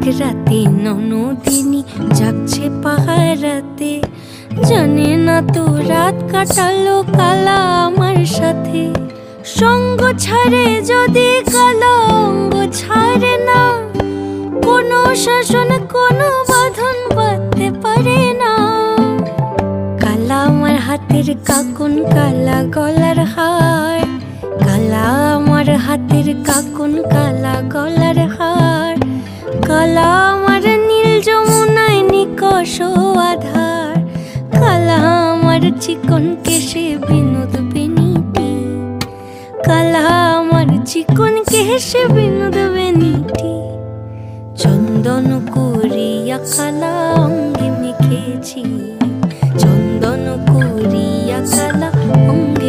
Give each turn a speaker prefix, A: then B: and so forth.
A: এক রাতে ননদিনী যাচ্ছে পাহারাতে, জানে না তো রাত কাটালো কালা আমার সাথে। সঙ্গ ছাড়ে যদি কালা অঙ্গ ছাড়ে না, কোনো শাসন কোনো বাঁধন বাঁধতে পারে না। কালা আমার হাতের কাকুন কালা গলার হার, কালা আমার হাতের কাকুন কালা গলার হার। কালা আমার নীল যমুনায় নিকষ আধার, কালা আমার চিকন কেশে বিনোদ বেনিটি, কালা আমার চিকন কেশে বিনোদ বেনিটি। চন্দন করিয়া কালা অঙ্গে মেখেছি, চন্দন করিয়া কালা অঙ্গে